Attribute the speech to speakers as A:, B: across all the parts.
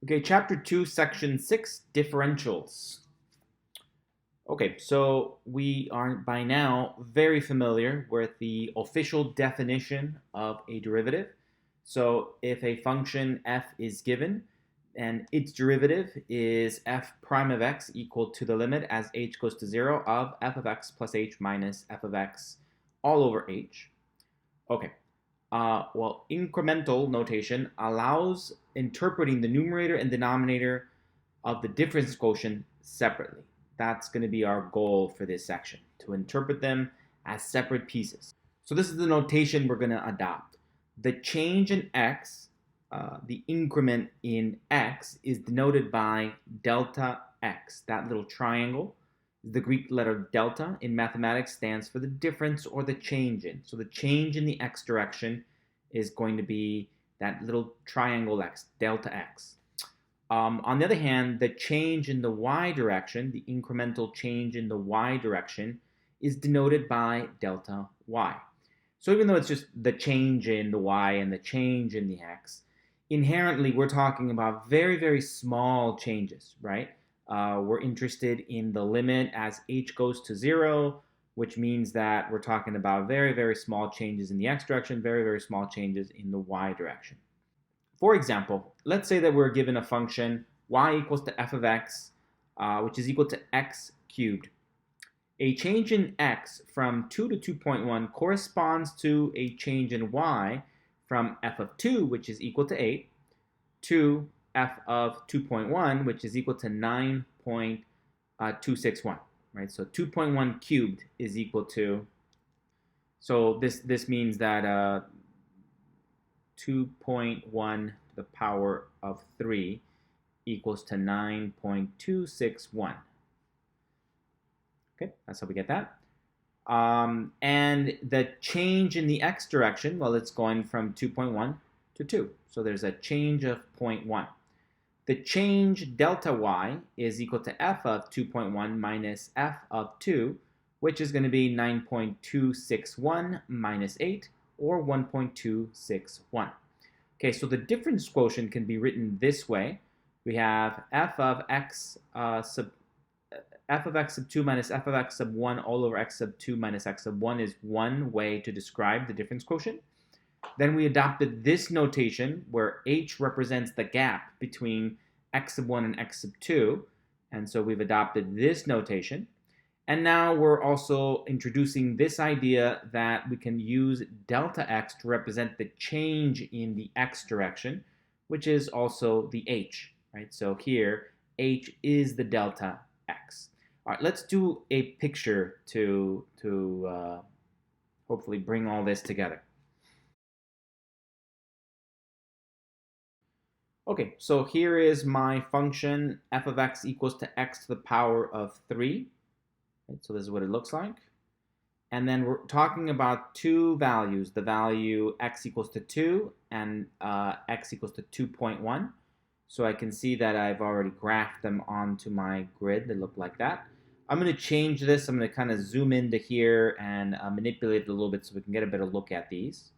A: Okay, Chapter 2, Section 6, Differentials. Okay, so we are by now very familiar with the official definition of a derivative. So if a function f is given and its derivative is f prime of x equal to the limit as h goes to 0 of f of x plus h minus f of x all over h. Okay, well, incremental notation allows interpreting the numerator and denominator of the difference quotient separately. That's going to be our goal for this section, to interpret them as separate pieces. So this is the notation we're going to adopt. The change in x, the increment in x, is denoted by delta x. That little triangle, the Greek letter delta in mathematics stands for the difference or the change in. So the change in the x direction is going to be that little triangle x, delta x. On the other hand, the change in the y direction, the incremental change in the y direction, is denoted by delta y. So even though it's just the change in the y and the change in the x, inherently we're talking about very, very small changes, right? We're interested in the limit as h goes to 0, which means that we're talking about very, very small changes in the x direction, very, very small changes in the y direction. For example, let's say that we're given a function y equals to f of x, which is equal to x cubed. A change in x from 2 to 2.1 corresponds to a change in y from f of 2, which is equal to 8, to f of 2.1, which is equal to 9.261, right? So 2.1 cubed is equal to, so this means that 2.1 to the power of 3 equals to 9.261. Okay, that's how we get that. And the change in the x direction, well, it's going from 2.1 to 2. So there's a change of 0.1. The change delta y is equal to f of 2.1 minus f of 2, which is going to be 9.261 minus 8, or 1.261. Okay, so the difference quotient can be written this way. We have f of x sub 2 minus f of x sub 1 all over x sub 2 minus x sub 1 is one way to describe the difference quotient. Then we adopted this notation where h represents the gap between x sub 1 and x sub 2. And so we've adopted this notation. And now we're also introducing this idea that we can use delta x to represent the change in the x direction, which is also the h, right? So here, h is the delta x. All right, let's do a picture to hopefully bring all this together. Okay, so here is my function f of x equals to x to the power of 3. Right, so this is what it looks like. And then we're talking about two values, the value x equals to 2 and x equals to 2.1. So I can see that I've already graphed them onto my grid. They look like that. I'm going to change this. I'm going to kind of zoom into here and manipulate it a little bit so we can get a better look at these.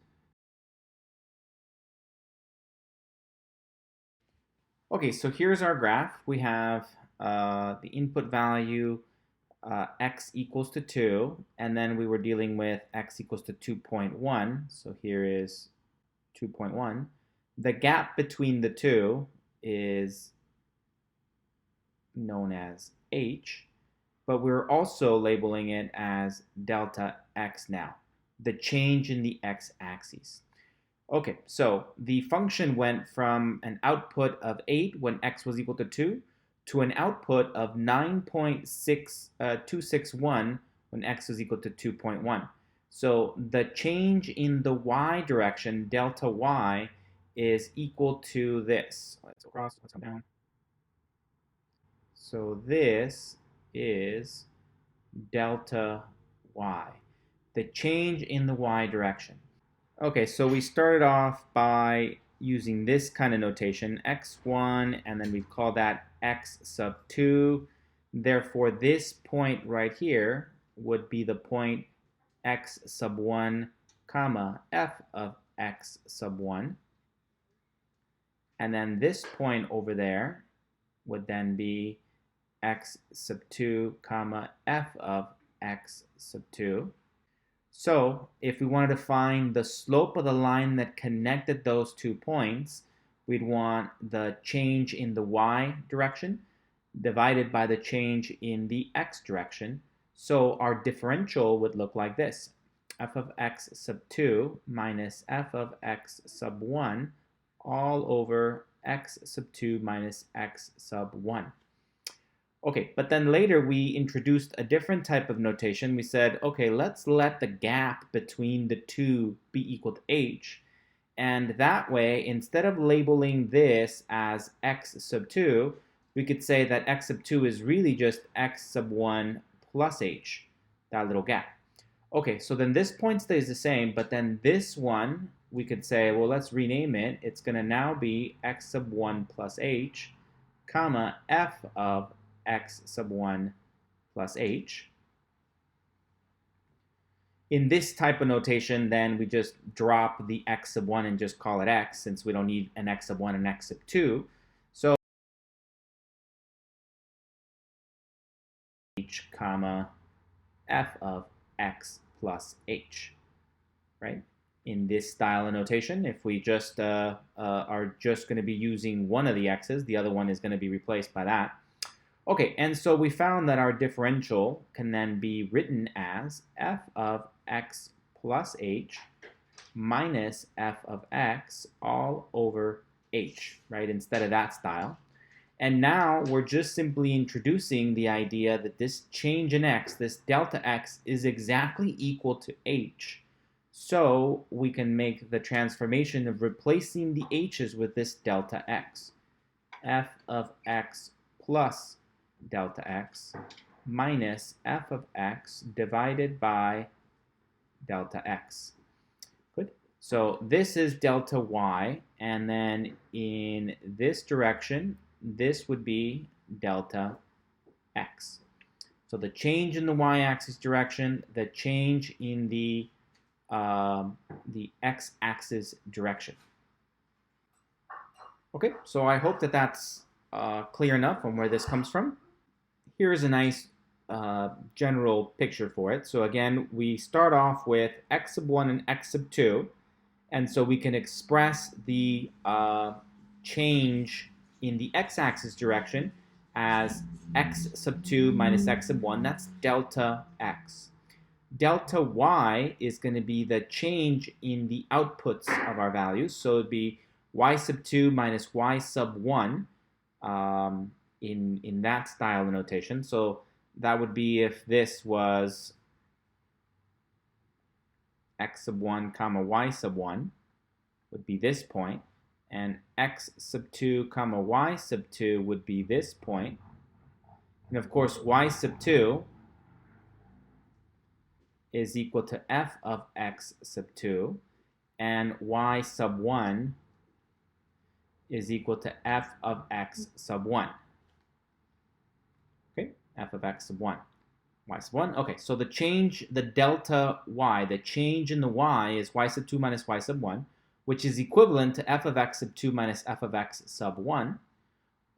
A: Okay, so here's our graph. We have the input value x equals to 2, and then we were dealing with x equals to 2.1. So here is 2.1. The gap between the two is known as h, but we're also labeling it as delta x now, the change in the x-axis. Okay, so the function went from an output of 8 when x was equal to 2 to an output of 9.261 when x was equal to 2.1. So the change in the y direction, delta y, is equal to this. Let's go across, let's come down. So this is delta y, the change in the y direction. Okay, so we started off by using this kind of notation, x1, and then we call that x sub 2. Therefore, this point right here would be the point x sub 1, comma, f of x sub 1. And then this point over there would then be x sub 2 comma f of x sub 2. So if we wanted to find the slope of the line that connected those 2 points, we'd want the change in the y direction divided by the change in the x direction. So our differential would look like this: f of x sub 2 minus f of x sub 1 all over x sub 2 minus x sub 1. Okay, but then later we introduced a different type of notation. We said, okay, let's let the gap between the two be equal to h. And that way, instead of labeling this as x sub 2, we could say that x sub 2 is really just x sub 1 plus h, that little gap. Okay, so then this point stays the same, but then this one, we could say, well, let's rename it. It's going to now be x sub 1 plus h, comma, f of x sub 1 plus h. In this type of notation, then we just drop the x sub 1 and just call it x, since we don't need an x sub 1 and x sub 2. So h comma f of x plus h, right? In this style of notation, if we just are just going to be using one of the x's, the other one is going to be replaced by that. Okay, and so we found that our differential can then be written as f of x plus h minus f of x all over h, right, instead of that style. And now we're just simply introducing the idea that this change in x, this delta x, is exactly equal to h. So we can make the transformation of replacing the h's with this delta x. F of x plus delta x minus f of x divided by delta x. Good. So this is delta y, and then in this direction, this would be delta x. So the change in the y-axis direction, the change in the x-axis direction. Okay, so I hope that that's clear enough on where this comes from. Here's a nice general picture for it. So again, we start off with x sub 1 and x sub 2, and so we can express the change in the x-axis direction as x sub 2 minus x sub 1. That's delta x. Delta y is going to be the change in the outputs of our values. So it would be y sub 2 minus y sub 1 in that style of notation. So that would be if this was x sub 1 comma y sub 1 would be this point, and x sub 2 comma y sub 2 would be this point. And of course, y sub 2 is equal to f of x sub 2, and y sub 1 is equal to f of x sub 1. Okay, f of x sub 1. Y sub 1. Okay, so the change, the delta y, the change in the y is y sub 2 minus y sub 1, which is equivalent to f of x sub 2 minus f of x sub 1.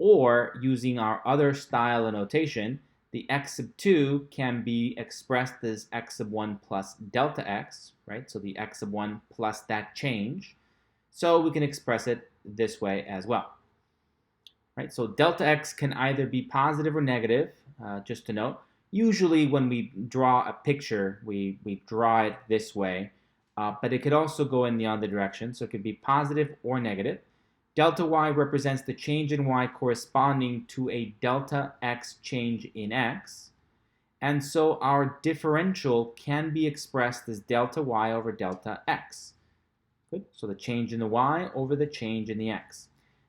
A: Or, using our other style of notation, the x sub 2 can be expressed as x sub 1 plus delta x, right? So the x sub 1 plus that change. So we can express it this way as well. Right? So delta x can either be positive or negative, just to note. Usually when we draw a picture, we draw it this way, but it could also go in the other direction. So it could be positive or negative. Delta y represents the change in y corresponding to a delta x change in x. And so our differential can be expressed as delta y over delta x. Good. So the change in the y over the change in the x.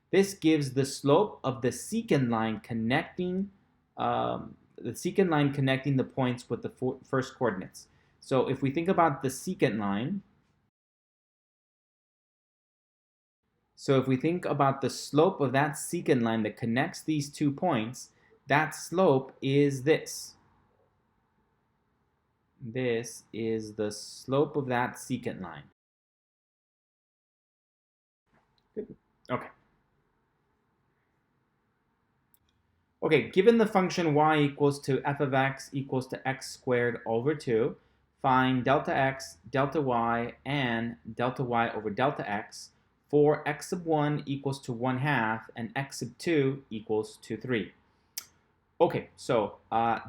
A: This gives the slope of the secant line connecting the points with the first coordinates. So if we think about the secant line, so if we think about the slope of that secant line that connects these 2 points, that slope is this. This is the slope of that secant line. Good. Okay. Okay, given the function y equals to f of x equals to x squared over 2, find delta x, delta y, and delta y over delta x for x sub 1 equals to 1 half and x sub 2 equals to 3. Okay, so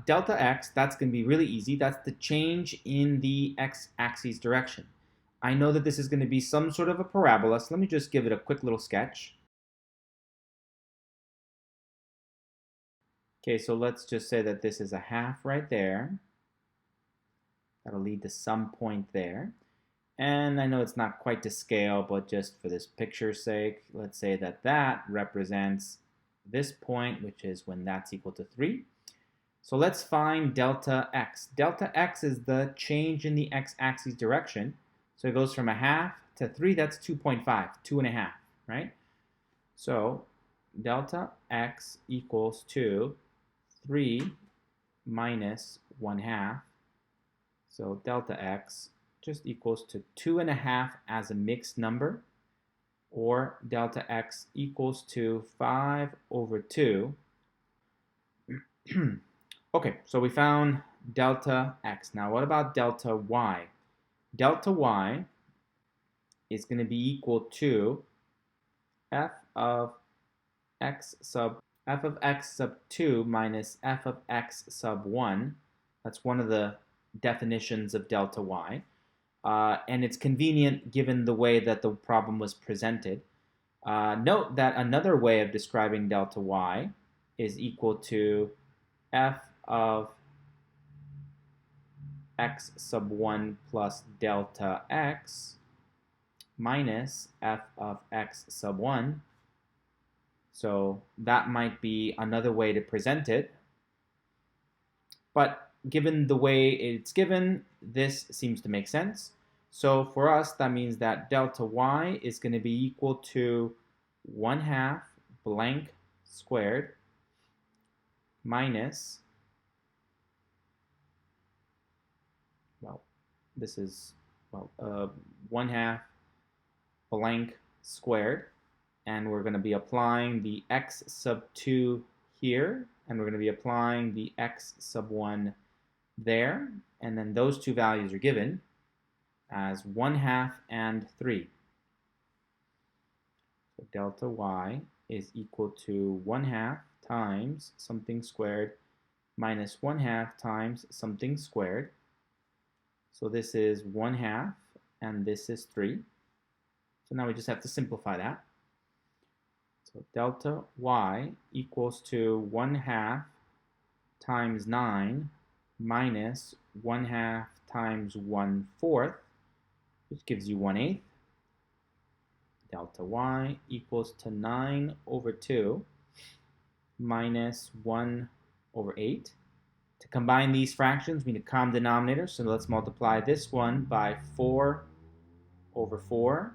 A: delta x, that's going to be really easy. That's the change in the x-axis direction. I know that this is going to be some sort of a parabola, so let me just give it a quick little sketch. Okay, so let's just say that this is a half right there. That'll lead to some point there. And I know it's not quite to scale, but just for this picture's sake, let's say that that represents this point, which is when that's equal to 3. So let's find delta x. Delta x is the change in the x-axis direction. So it goes from a half to 3, that's 2.5, 2.5, right? So delta x equals to 3 minus 1 half. So delta x just equals to 2.5 as a mixed number, or delta x equals to 5 over 2. Okay, so we found delta x. Now what about delta y? Delta y is going to be equal to f of x sub 2 minus f of x sub 1. That's one of the definitions of delta y. And it's convenient given the way that the problem was presented. Note that another way of describing delta y is equal to f of x sub 1 plus delta x minus f of x sub 1. So that might be another way to present it. But given the way it's given, this seems to make sense. So for us, that means that delta y is going to be equal to 1 half blank squared minus, well, this is, 1 half blank squared. And we're going to be applying the x sub 2 here, and we're going to be applying the x sub 1 there, and then those two values are given as 1 half and 3. So delta y is equal to 1 half times something squared minus 1 half times something squared. So this is 1 half, and this is 3. So now we just have to simplify that. So delta y equals to 1 half times 9 minus 1 half times 1/4, which gives you 1/8. Delta y equals to 9 over 2 minus 1 over 8. To combine these fractions, we need a common denominator, so let's multiply this one by 4 over 4.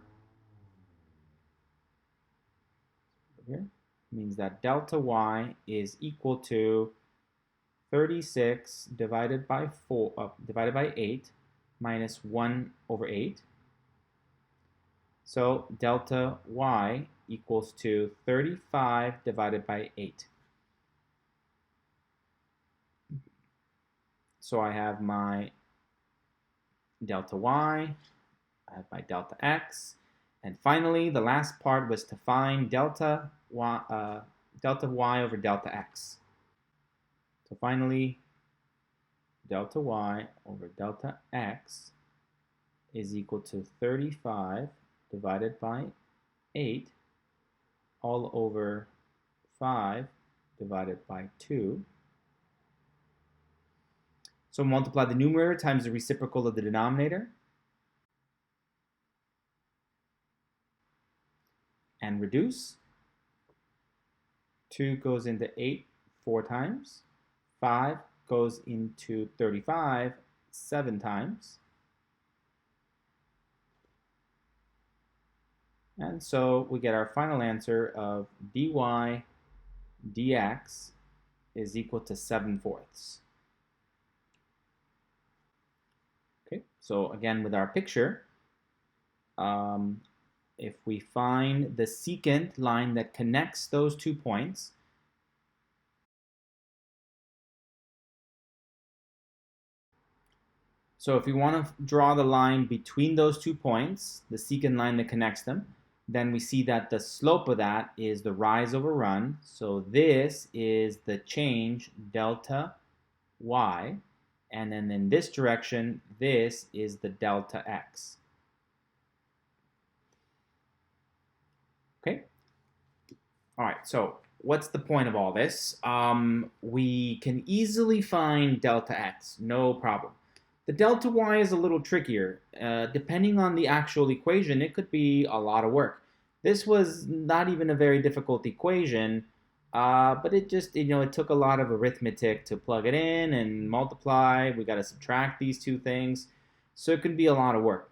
A: Here means that delta y is equal to 36 divided by 8 minus 1 over 8. So delta y equals to 35 divided by 8. So I have my delta y, I have my delta x, and finally the last part was to find delta y over delta x. So finally, delta y over delta x is equal to 35 divided by 8 all over 5 divided by 2. So multiply the numerator times the reciprocal of the denominator and reduce. 2 goes into 8 4 times. 5 goes into 35 7 times. And so we get our final answer of dy dx is equal to 7/4. Okay, so again with our picture, if we find the secant line that connects those 2 points, So if we want to draw the line between those 2 points, the secant line that connects them, then we see that the slope of that is the rise over run. So this is the change delta y. And then in this direction, this is the delta x. Okay? All right, so what's the point of all this? We can easily find delta x, no problem. The delta y is a little trickier. Depending on the actual equation, it could be a lot of work. This was not even a very difficult equation, but it just, it took a lot of arithmetic to plug it in and multiply. We got to subtract these two things. So it can be a lot of work.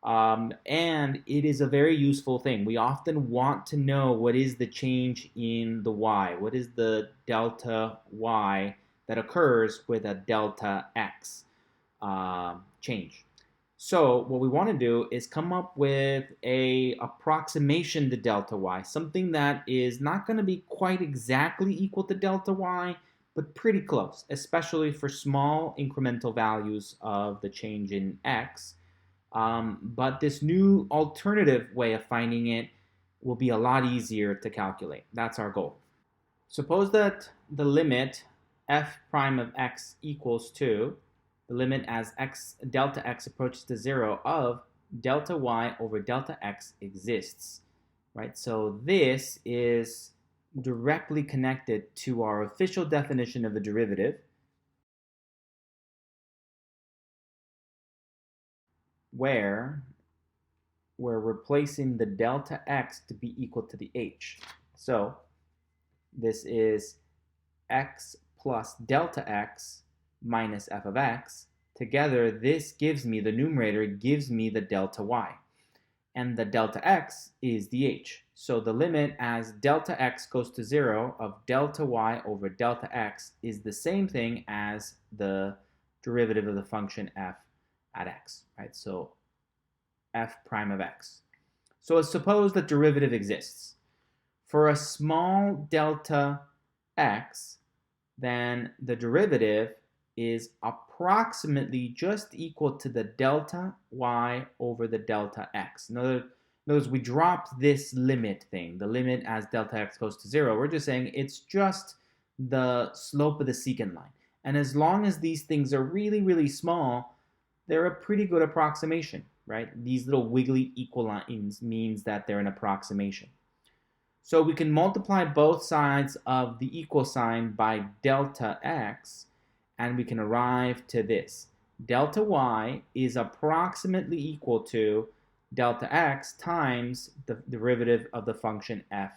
A: And it is a very useful thing. We often want to know what is the change in the y. What is the delta y that occurs with a delta x change. So what we want to do is come up with a approximation to delta y, something that is not going to be quite exactly equal to delta y, but pretty close, especially for small incremental values of the change in x. But this new alternative way of finding it will be a lot easier to calculate. That's our goal. Suppose that the limit f prime of x equals to the limit as delta x approaches to 0 of delta y over delta x exists, right? So this is directly connected to our official definition of a derivative, where we're replacing the delta x to be equal to the h. So this is x plus delta x minus f of x. Together, this gives me, the numerator gives me the delta y. And the delta x is the h. So the limit as delta x goes to 0 of delta y over delta x is the same thing as the derivative of the function f at x, right? So f prime of x. So suppose that derivative exists. For a small delta x, then the derivative is approximately just equal to the delta y over the delta x. In other words, we dropped this limit thing, the limit as delta x goes to 0. We're just saying it's just the slope of the secant line. And as long as these things are really, really small, they're a pretty good approximation, right? These little wiggly equal lines means that they're an approximation. So we can multiply both sides of the equal sign by delta x, and we can arrive to this. Delta y is approximately equal to delta x times the derivative of the function f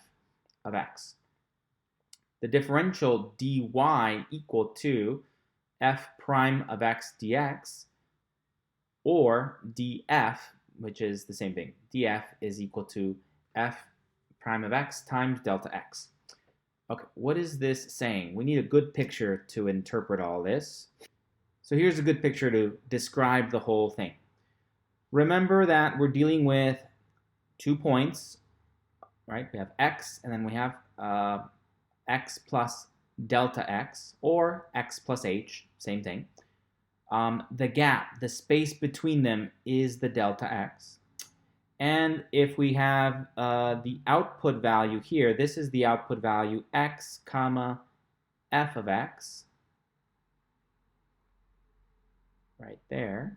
A: of x. The differential dy equal to f prime of x dx, or df, which is the same thing. df is equal to f prime of x times delta x. Okay, what is this saying? We need a good picture to interpret all this. So here's a good picture to describe the whole thing. Remember that we're dealing with 2 points, right? We have x, and then we have x plus delta x, or x plus h, same thing. The gap, the space between them, is the delta x. And if we have the output value here, this is the output value x comma f of x, right there.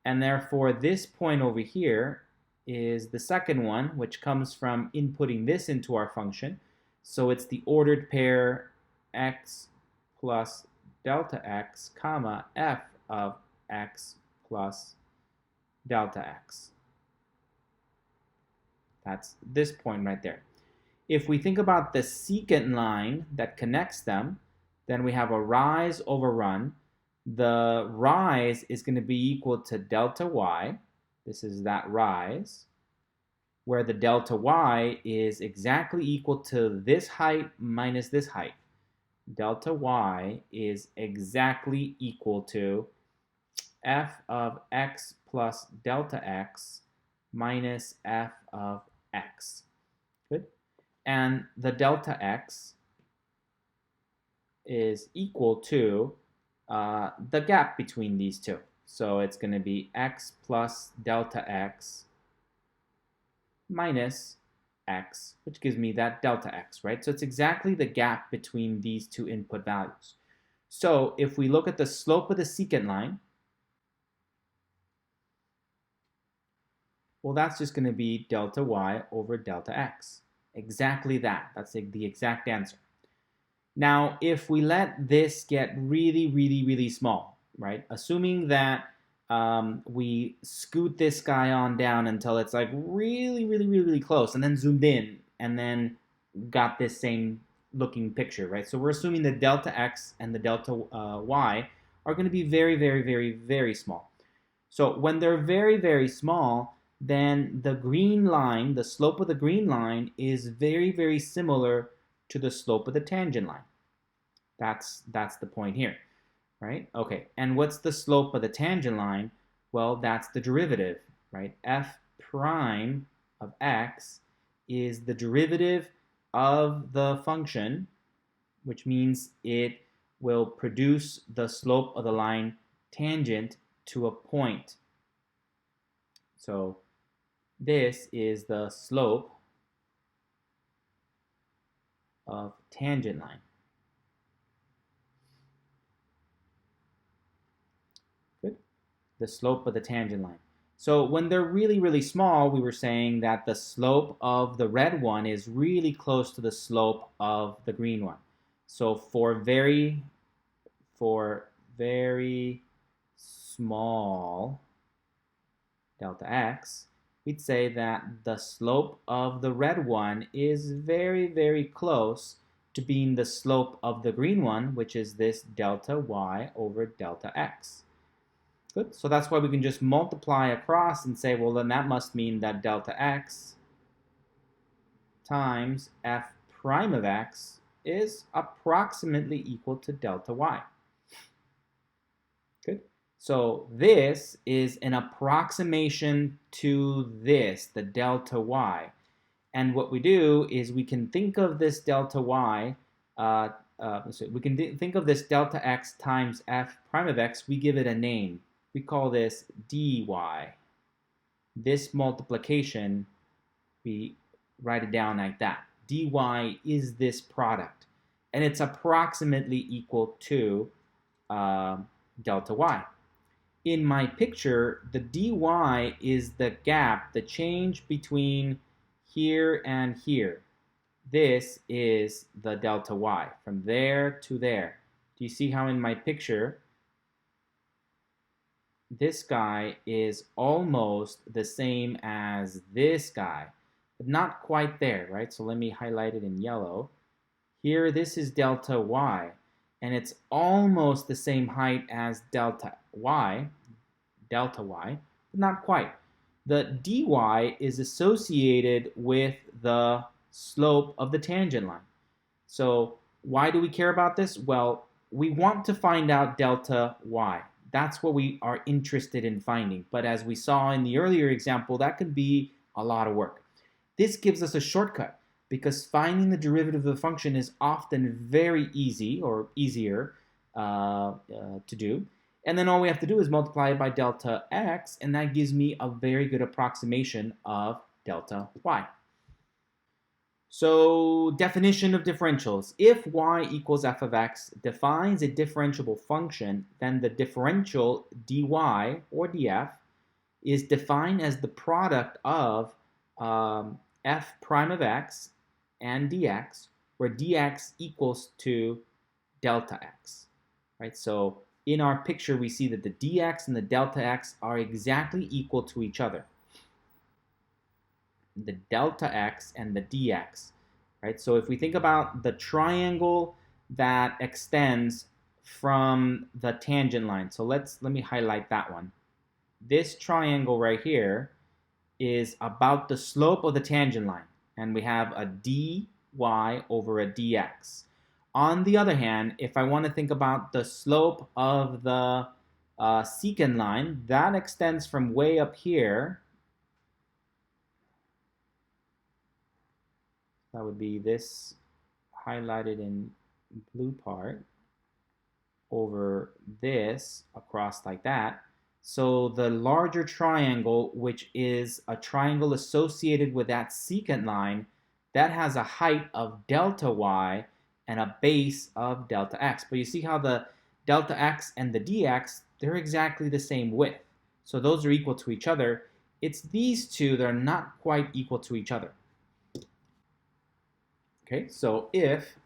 A: And therefore, this point over here is the second one, which comes from inputting this into our function. So it's the ordered pair x plus delta x comma f of x plus delta x. That's this point right there. If we think about the secant line that connects them, then we have a rise over run. The rise is going to be equal to delta y. This is that rise, where the delta y is exactly equal to this height minus this height. Delta y is exactly equal to f of x plus delta x minus f of x. Good. And the delta x is equal to the gap between these two. So it's going to be x plus delta x minus x, which gives me that delta x, right? So it's exactly the gap between these two input values. So if we look at the slope of the secant line, well, that's just going to be delta y over delta x. Exactly that. That's the exact answer. Now, if we let this get really, really, really small, right? Assuming that we scoot this guy on down until it's like really, really, really, really close, and then zoomed in, and then got this same looking picture, right? So we're assuming the delta x and the delta y are going to be very, very, very, very small. So when they're very, very small, then the green line, the slope of the green line is very, very similar to the slope of the tangent line. That's the point here, right? Okay, and what's the slope of the tangent line? Well, that's the derivative, right? F prime of x is the derivative of the function, which means it will produce the slope of the line tangent to a point. So this is the slope of tangent line. Good. The slope of the tangent line. So when they're really, really small, we were saying that the slope of the red one is really close to the slope of the green one. So for very small delta x, we'd say that the slope of the red one is very, very close to being the slope of the green one, which is this delta y over delta x. Good. So that's why we can just multiply across and say, well, then that must mean that delta x times f prime of x is approximately equal to delta y. Good. So this is an approximation to this, the delta y. And what we do is we can think of this delta y, we can think of this delta x times f prime of x, we give it a name. We call this dy. This multiplication, we write it down like that. dy is this product, and it's approximately equal to delta y. In my picture, the dy is the gap, the change between here and here. This is the delta y, from there to there. Do you see how in my picture, this guy is almost the same as this guy, but not quite there, right? So let me highlight it in yellow. Here, this is delta y, and it's almost the same height as delta y, but not quite. The dy is associated with the slope of the tangent line. So why do we care about this? Well, we want to find out delta y. That's what we are interested in finding. But as we saw in the earlier example, that could be a lot of work. This gives us a shortcut because finding the derivative of the function is often very easy or easier to do. And then all we have to do is multiply it by delta x, and that gives me a very good approximation of delta y. So definition of differentials. If y equals f of x defines a differentiable function, then the differential dy or df is defined as the product of f prime of x and dx, where dx equals to delta x. Right? So in our picture, we see that the dx and the delta x are exactly equal to each other. The delta x and the dx, right? So if we think about the triangle that extends from the tangent line, so let me highlight that one. This triangle right here is about the slope of the tangent line, and we have a dy over a dx. On the other hand, if I want to think about the slope of the secant line, that extends from way up here. That would be this highlighted in blue part. over this across like that. So the larger triangle, which is a triangle associated with that secant line, that has a height of delta y and a base of delta x. But you see how the delta x and the dx, they're exactly the same width. So those are equal to each other. It's these two that are not quite equal to each other. Okay, so if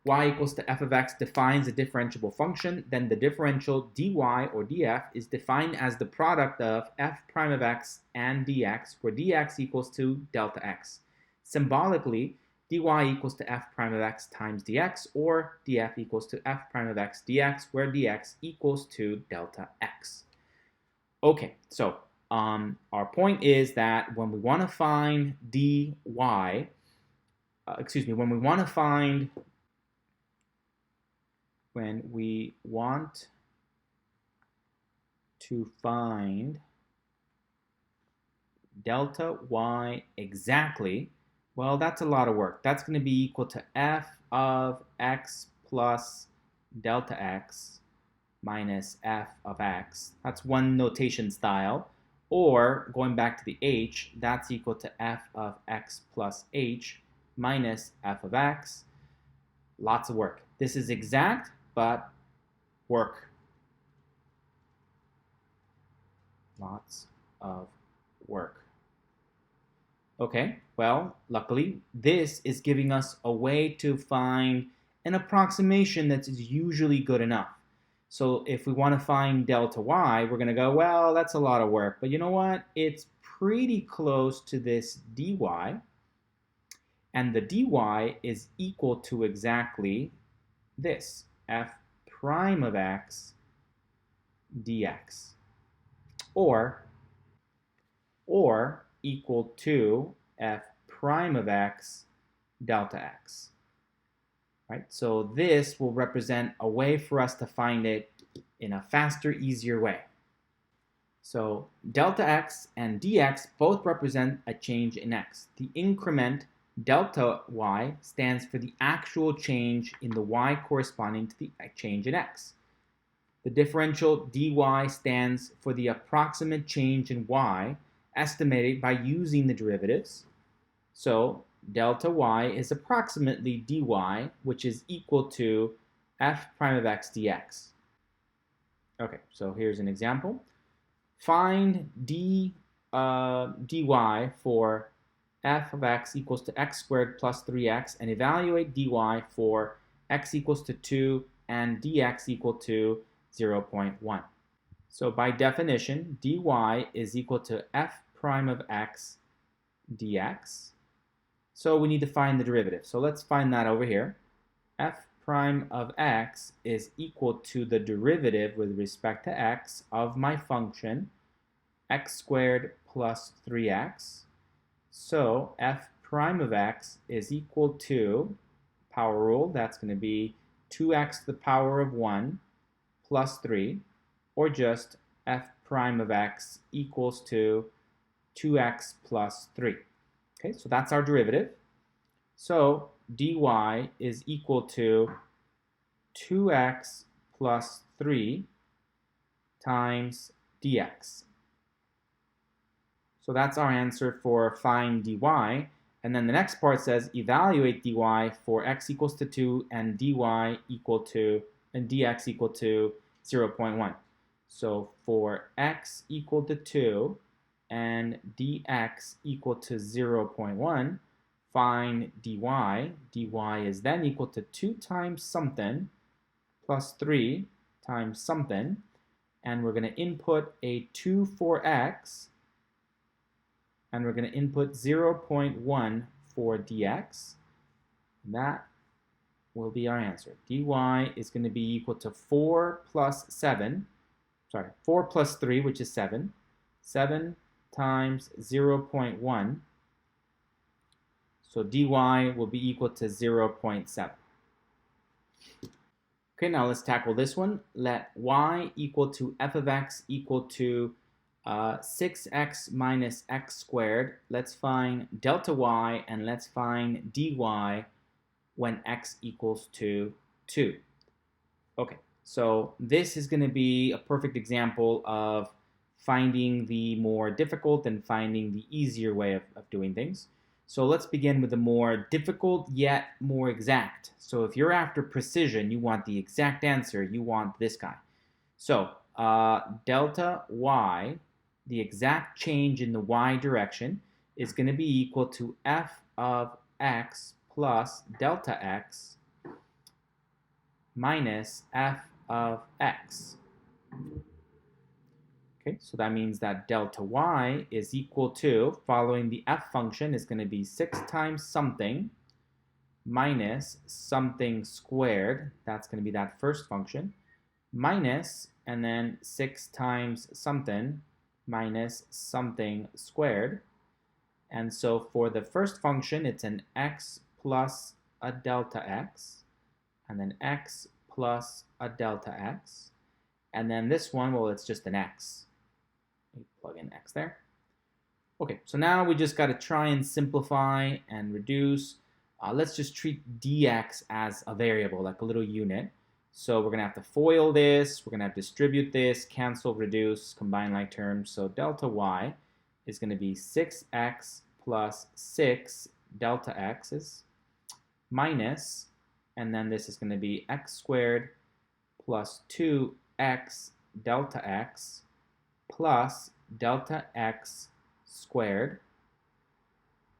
A: y equals to f of x defines a differentiable function, then the differential dy or df is defined as the product of f prime of x and dx, where dx equals to delta x. Symbolically, dy equals to f prime of x times dx, or df equals to f prime of x dx, where dx equals to delta x. Okay, so our point is that when we want to find dy, when we want to find delta y exactly, well, that's a lot of work. That's going to be equal to f of x plus delta x minus f of x. That's one notation style. Or, going back to the h, that's equal to f of x plus h minus f of x. Lots of work. This is exact, but work. Lots of work. Okay, well, luckily, this is giving us a way to find an approximation that's usually good enough. So if we want to find delta y, we're going to go, well, that's a lot of work. But you know what? It's pretty close to this dy. And the dy is equal to exactly this, f prime of x dx. Or equal to f prime of x delta x. Right? So this will represent a way for us to find it in a faster, easier way. So delta x and dx both represent a change in x. The increment delta y stands for the actual change in the y corresponding to the change in x. The differential dy stands for the approximate change in y estimated by using the derivatives. So delta y is approximately dy, which is equal to f prime of x dx. Okay, so here's an example. Find dy for f of x equals to x squared plus 3x, and evaluate dy for x equals to 2 and dx equal to 0.1. So by definition, dy is equal to f prime of x dx. So we need to find the derivative. So let's find that over here. F prime of x is equal to the derivative with respect to x of my function, x squared plus 3x. So f prime of x is equal to, power rule, that's going to be 2x to the power of 1 plus 3, or just f prime of x equals to 2x plus 3. Okay, so that's our derivative. So dy is equal to 2x plus 3 times dx. So that's our answer for find dy. And then the next part says evaluate dy for x equals to 2 and dy equal to, and dx equal to 0.1. So for x equal to 2 and dx equal to 0.1, find dy. dy is then equal to 2 times something plus 3 times something. And we're going to input a 2 for x. And we're going to input 0.1 for dx. That will be our answer. dy is going to be equal to 4 plus 3, which is 7. 7 times 0.1. So dy will be equal to 0.7. Okay, now let's tackle this one. Let y equal to f of x equal to 6x minus x squared. Let's find delta y and let's find dy when x equals to 2. Okay, So this is going to be a perfect example of finding the more difficult and finding the easier way of doing things. So let's begin with the more difficult yet more exact. So if you're after precision, you want the exact answer, you want this guy. So delta y, the exact change in the y direction, is going to be equal to f of x plus delta x minus f of x. Okay, so that means that delta y is equal to, following the f function, is going to be 6 times something minus something squared. That's going to be that first function. Minus, and then 6 times something minus something squared. And so for the first function, it's an x plus a delta x, and then x plus a delta x. And then this one, well, it's just an x. We plug in x there. Okay, so now we just got to try and simplify and reduce. Let's just treat dx as a variable, like a little unit. So we're going to have to FOIL this, we're going to have to distribute this, cancel, reduce, combine like terms. So delta y is going to be 6x plus 6 delta x's minus, and then this is going to be x squared plus 2x delta x plus delta x squared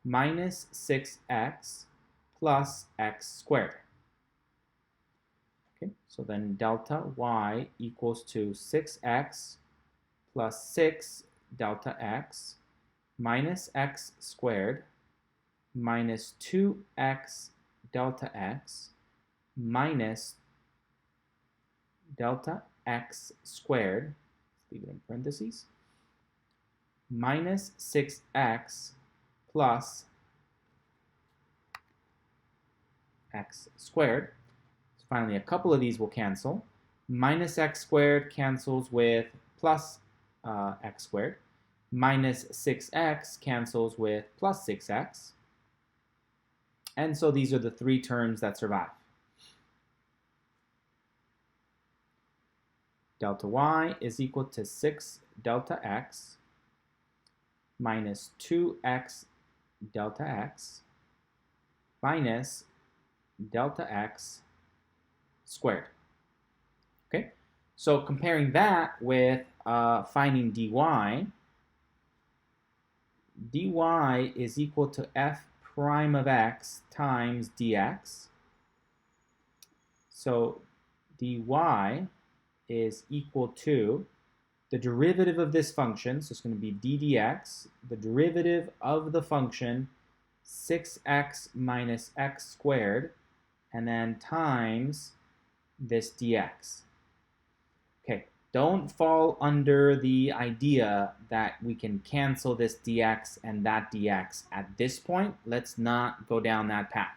A: minus 6x plus x squared. Okay, so then delta y equals to 6x plus 6 delta x minus x squared minus 2x delta x minus delta x squared, leave it in parentheses, minus 6x plus x squared. So finally, a couple of these will cancel. Minus x squared cancels with plus x squared. Minus 6x cancels with plus 6x. And so these are the three terms that survive. Delta y is equal to 6 delta x minus 2x delta x minus delta x squared. Okay, so comparing that with finding dy, dy is equal to f prime of x times dx. So dy is equal to the derivative of this function, so it's going to be d dx, the derivative of the function 6x minus x squared, and then times this dx. Okay, don't fall under the idea that we can cancel this dx and that dx at this point. Let's not go down that path.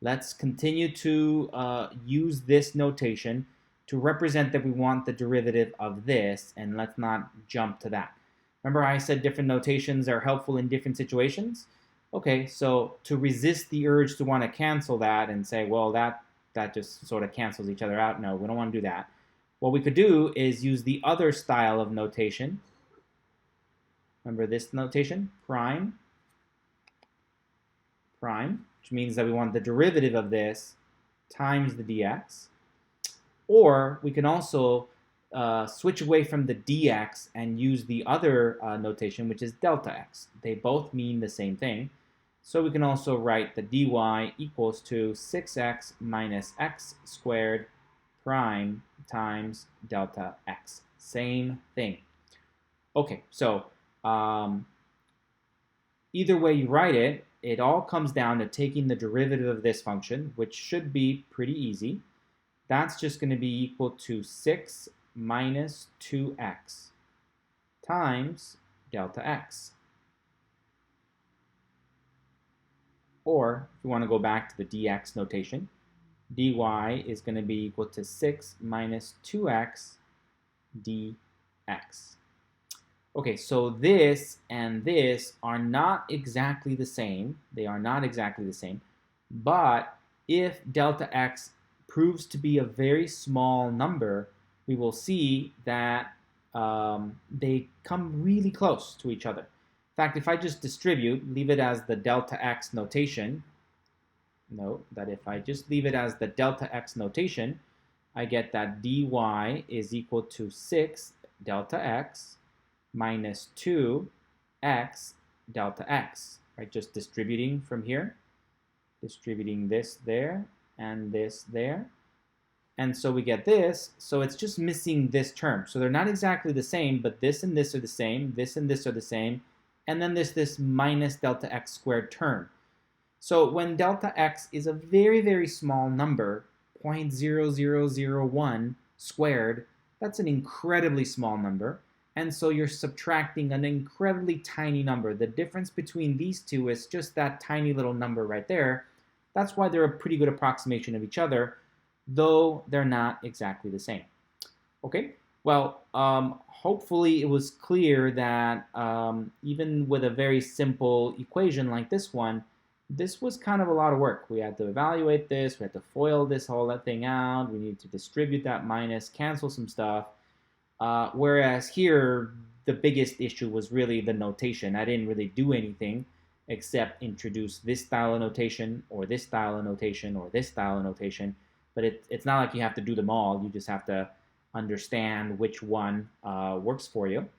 A: Let's continue to use this notation to represent that we want the derivative of this, and let's not jump to that. Remember I said different notations are helpful in different situations? Okay, so to resist the urge to want to cancel that and say, well, that just sort of cancels each other out, no, we don't want to do that. What we could do is use the other style of notation. Remember this notation? Prime, which means that we want the derivative of this times the dx. Or we can also switch away from the dx and use the other notation, which is delta x. They both mean the same thing. So we can also write the dy equals to 6x minus x squared prime times delta x. Same thing. Okay, so either way you write it, it all comes down to taking the derivative of this function, which should be pretty easy. That's just going to be equal to 6 minus 2x times delta x. Or, if you want to go back to the dx notation, dy is going to be equal to 6 minus 2x dx. Okay, so this and this are not exactly the same. They are not exactly the same. But if delta x proves to be a very small number, we will see that they come really close to each other. In fact, if I just distribute, leave it as the delta x notation, note that if I just leave it as the delta x notation, I get that dy is equal to 6 delta x minus 2x delta x, right? Just distributing from here, distributing this there and this there. And so we get this, so it's just missing this term. So they're not exactly the same, but this and this are the same, this and this are the same, and then there's this minus delta x squared term. So when delta x is a very, very small number, 0.0001 squared, that's an incredibly small number. And so you're subtracting an incredibly tiny number. The difference between these two is just that tiny little number right there. That's why they're a pretty good approximation of each other, though they're not exactly the same. Okay, well, hopefully it was clear that even with a very simple equation like this one, this was kind of a lot of work. We had to evaluate this, we had to FOIL this whole thing out, we need to distribute that minus, cancel some stuff. Whereas here, the biggest issue was really the notation. I didn't really do anything except introduce this style of notation, or this style of notation, or this style of notation. But it's not like you have to do them all. You just have to understand which one works for you.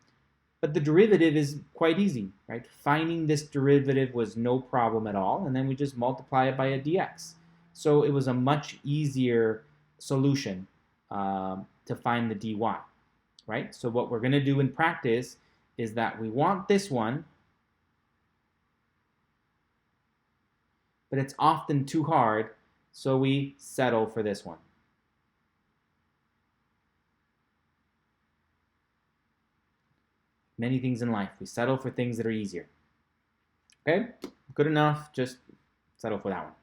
A: But the derivative is quite easy, right? Finding this derivative was no problem at all, and then we just multiply it by a dx. So it was a much easier solution to find the dy, right? So what we're going to do in practice is that we want this one, but it's often too hard, so we settle for this one. Many things in life, we settle for things that are easier. Okay, good enough, just settle for that one.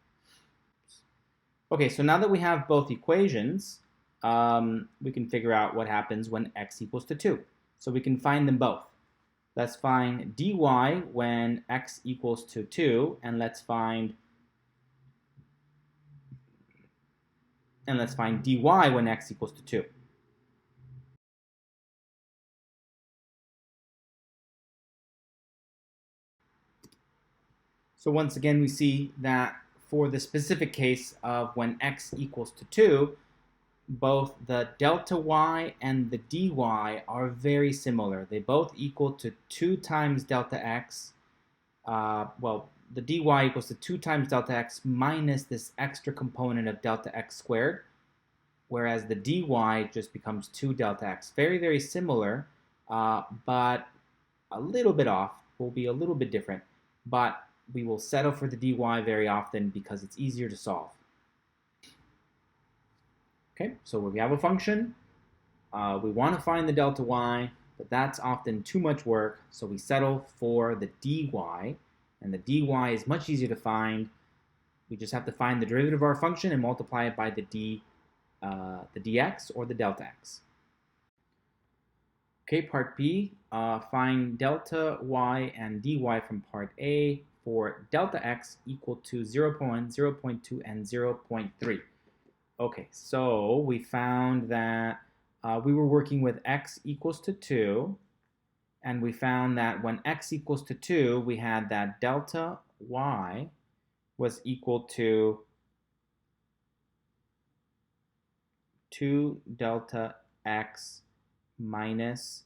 A: Okay, so now that we have both equations, we can figure out what happens when x equals to 2. So we can find them both. Let's find dy when x equals to 2, and let's find dy when x equals to 2. So once again, we see that for the specific case of when x equals to 2, both the delta y and the dy are very similar. They both equal to 2 times delta x. Well, the dy equals to 2 times delta x minus this extra component of delta x squared, whereas the dy just becomes 2 delta x. Very, very similar, but a little bit off. Will be a little bit different, but we will settle for the dy very often because it's easier to solve. Okay, so we have a function. We want to find the delta y, but that's often too much work, so we settle for the dy, and the dy is much easier to find. We just have to find the derivative of our function and multiply it by the dx or the delta x. Okay, part B, find delta y and dy from part A for delta x equal to 0.1, 0.2, and 0.3. Okay, so we found that we were working with x equals to 2, and we found that when x equals to 2, we had that delta y was equal to 2 delta x minus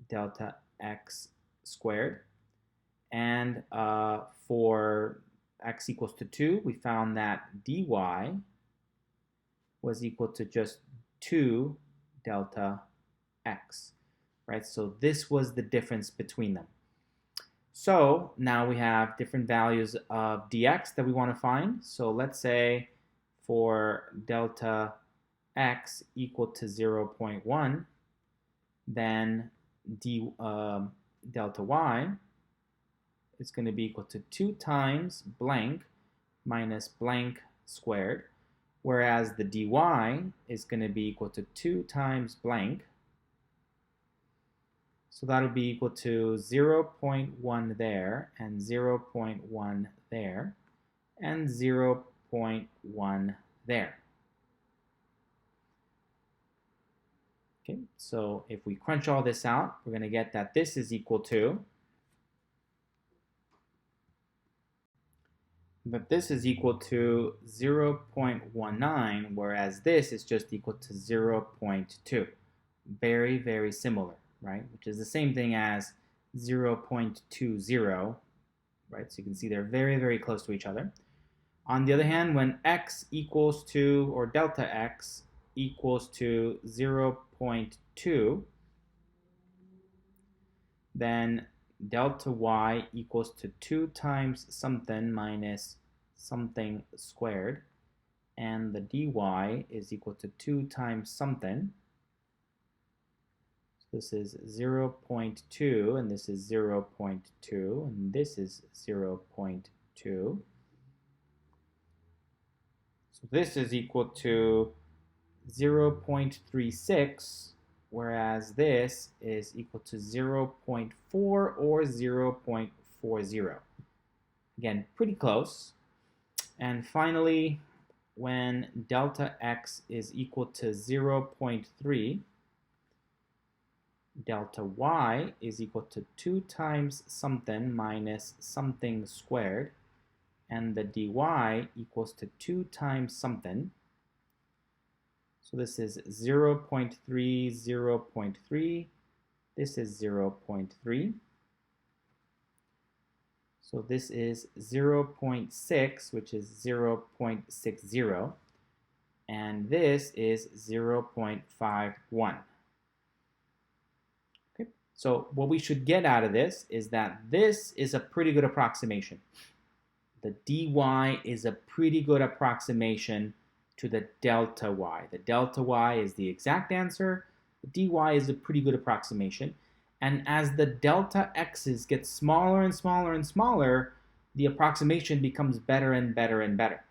A: delta x squared. And for x equals to 2, we found that dy was equal to just 2 delta x, right? So this was the difference between them. So now we have different values of dx that we want to find. So let's say for delta x equal to 0.1, then delta y is going to be equal to 2 times blank minus blank squared, whereas the dy is going to be equal to 2 times blank. So that'll be equal to 0.1 there, and 0.1 there, and 0.1 there. Okay, so if we crunch all this out, we're going to get that this is equal to, but this is equal to 0.19, whereas this is just equal to 0.2. Very, very similar, right? Which is the same thing as 0.20, right? So you can see they're very, very close to each other. On the other hand, when x equals to, or delta x equals to 0.2, then delta y equals to 2 times something minus something squared, and the dy is equal to 2 times something. So this is 0.2, and this is 0.2, and this is 0.2. So this is equal to 0.36, whereas this is equal to 0.4 or 0.40. Again, pretty close. And finally, when delta x is equal to 0.3, delta y is equal to 2 times something minus something squared, and the dy equals to 2 times something. So this is 0.3, 0.3. This is 0.3. So this is 0.6, which is 0.60. And this is 0.51. Okay. So what we should get out of this is that this is a pretty good approximation. The dy is a pretty good approximation to the delta y. The delta y is the exact answer. The dy is a pretty good approximation. And as the delta x's get smaller and smaller and smaller, the approximation becomes better and better and better,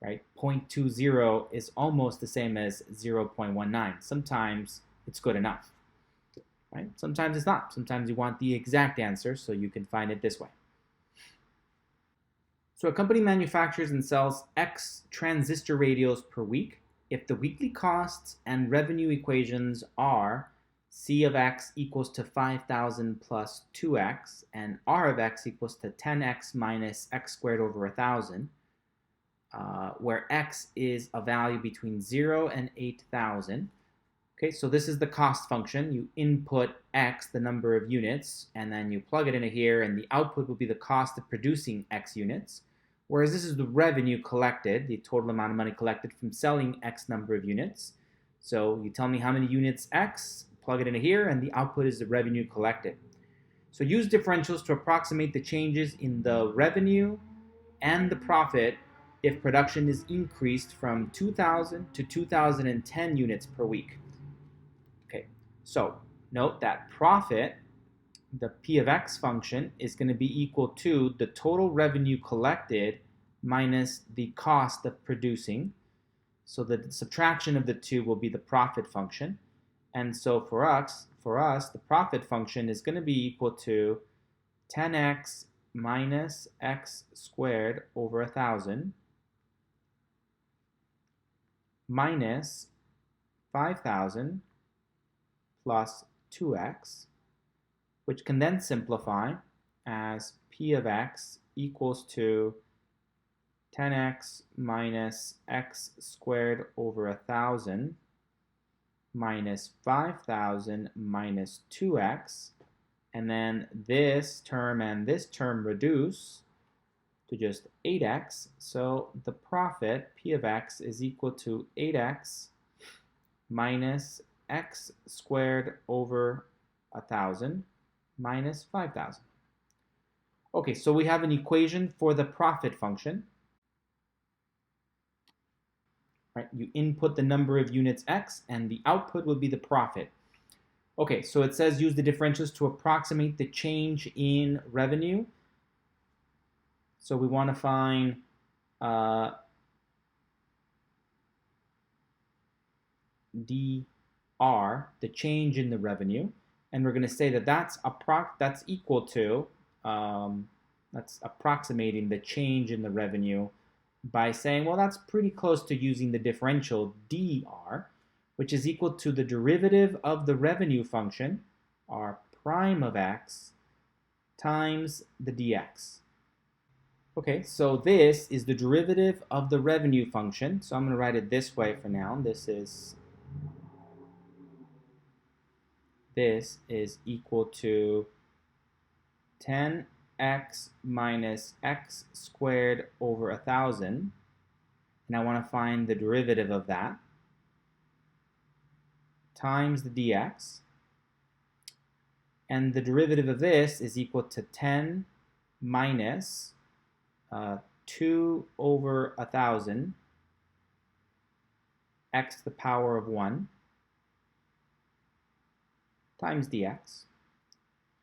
A: right? 0.20 is almost the same as 0.19. Sometimes it's good enough, right? Sometimes it's not. Sometimes you want the exact answer, so you can find it this way. So a company manufactures and sells X transistor radios per week. If the weekly costs and revenue equations are C of X equals to 5,000 plus 2X, and R of X equals to 10X minus X squared over 1,000, where X is a value between 0 and 8,000. Okay, so this is the cost function. You input X, the number of units, and then you plug it into here, and the output will be the cost of producing X units. Whereas this is the revenue collected, the total amount of money collected from selling X number of units. So you tell me how many units X, plug it into here, and the output is the revenue collected. So use differentials to approximate the changes in the revenue and the profit if production is increased from 2,000 to 2,010 units per week. Okay, so note that profit, the P of X function, is going to be equal to the total revenue collected minus the cost of producing. So the subtraction of the two will be the profit function. And so for us, the profit function is going to be equal to 10x minus x squared over 1,000 minus 5,000 plus 2x, which can then simplify as P of X equals to 10x minus x squared over 1,000 minus 5,000 minus 2x, and then this term and this term reduce to just 8x. So the profit, P of X, is equal to 8x minus x squared over 1,000 minus 5,000. Okay, so we have an equation for the profit function. Right, you input the number of units X, and the output will be the profit. Okay, so it says use the differentials to approximate the change in revenue. So we want to find dr, the change in the revenue, and we're going to say that that's equal to, that's approximating the change in the revenue by saying, well, that's pretty close to using the differential dr, which is equal to the derivative of the revenue function, r prime of x, times the dx. Okay, so this is the derivative of the revenue function. So I'm going to write it this way for now. This is equal to 10x minus x squared over 1,000. And I want to find the derivative of that times the dx. And the derivative of this is equal to 10 minus 2 over 1,000 x to the power of 1 times dx,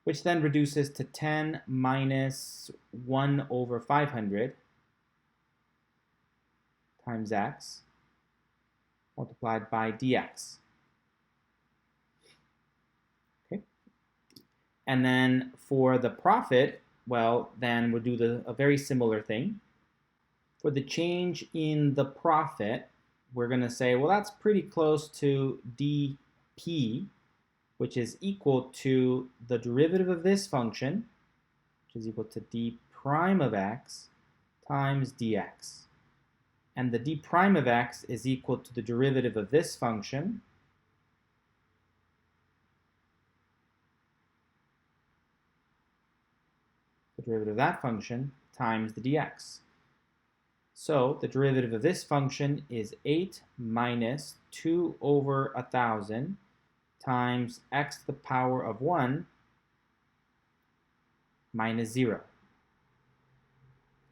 A: which then reduces to 10 minus 1 over 500 times x multiplied by dx. Okay. And then for the profit, well, then we'll do a very similar thing. For the change in the profit, we're going to say, well, that's pretty close to dp, which is equal to the derivative of this function, which is equal to d prime of x times dx. And the d prime of x is equal to the derivative of this function, the derivative of that function, times the dx. So the derivative of this function is 8 minus 2 over 1,000 times x to the power of 1 minus 0.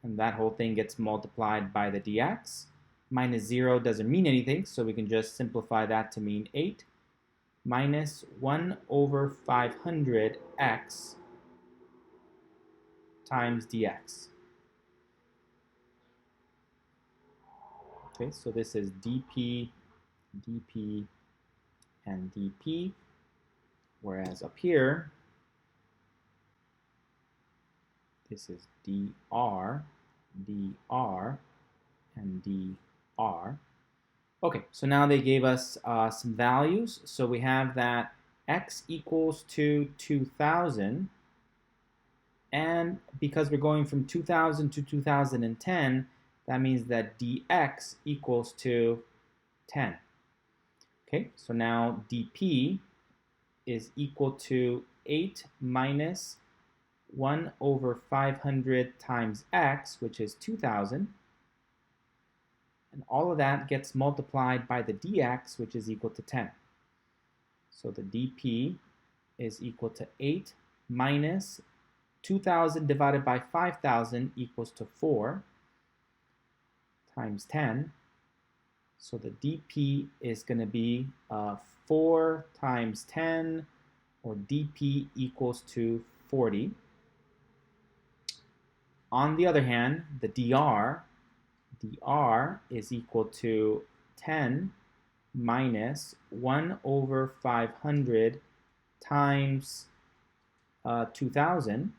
A: And that whole thing gets multiplied by the dx. Minus 0 doesn't mean anything, so we can just simplify that to mean 8 minus 1 over 500x times dx. Okay, so this is dp, dp, and dp, whereas up here, this is dr, dr, and dr. Okay, so now they gave us some values. So we have that x equals to 2,000, and because we're going from 2000 to 2010, that means that dx equals to 10. Okay, so now dp is equal to 8 minus 1 over 500 times x, which is 2,000. And all of that gets multiplied by the dx, which is equal to 10. So the dp is equal to 8 minus 2,000 divided by 5,000 equals to 4 times 10. So the dp is going to be 4 times 10, or dp equals to 40. On the other hand, the dr is equal to 10 minus 1 over 500 times 2,000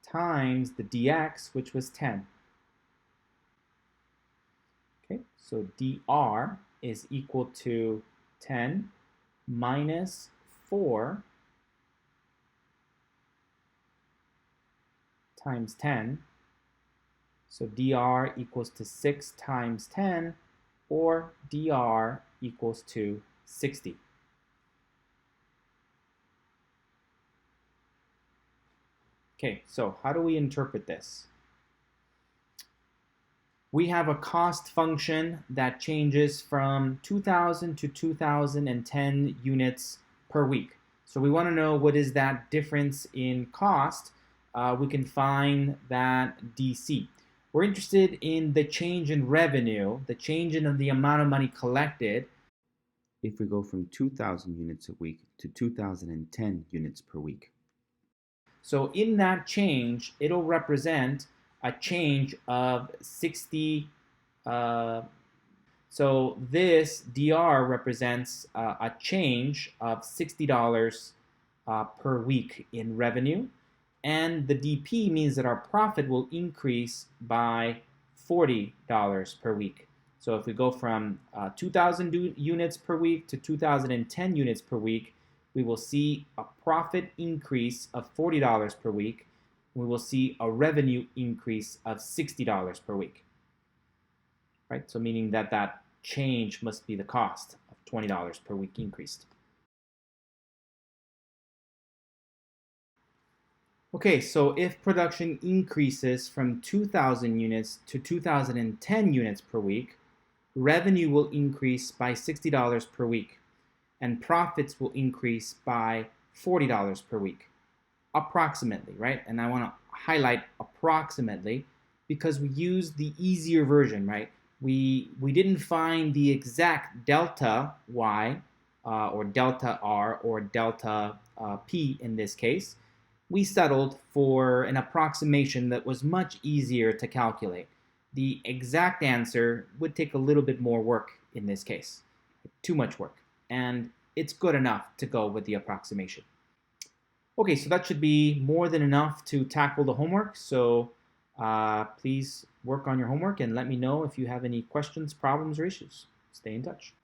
A: times the dx, which was 10. Okay, so dr is equal to 10 minus 4 times 10. So dr equals to 6 times 10, or dr equals to 60. Okay, so how do we interpret this? We have a cost function that changes from 2,000 to 2,010 units per week. So we want to know what is that difference in cost. We can find that DC. We're interested in the change in revenue, the change in the amount of money collected.
B: If we go from 2,000 units a week to 2,010 units per week.
A: So in that change, it'll represent a change of 60. So this DR represents a change of $60 per week in revenue. And the DP means that our profit will increase by $40 per week. So if we go from 2,000 units per week to 2,010 units per week, we will see a profit increase of $40 per week. We will see a revenue increase of $60 per week, right? So meaning that that change must be the cost of $20 per week increased. Okay, so if production increases from 2,000 units to 2,010 units per week, revenue will increase by $60 per week, and profits will increase by $40 per week, approximately, right? And I want to highlight approximately because we used the easier version, right? We didn't find the exact delta y or delta r or delta p in this case. We settled for an approximation that was much easier to calculate. The exact answer would take a little bit more work in this case, too much work, and it's good enough to go with the approximation. Okay, so that should be more than enough to tackle the homework. So please work on your homework and let me know if you have any questions, problems, or issues. Stay in touch.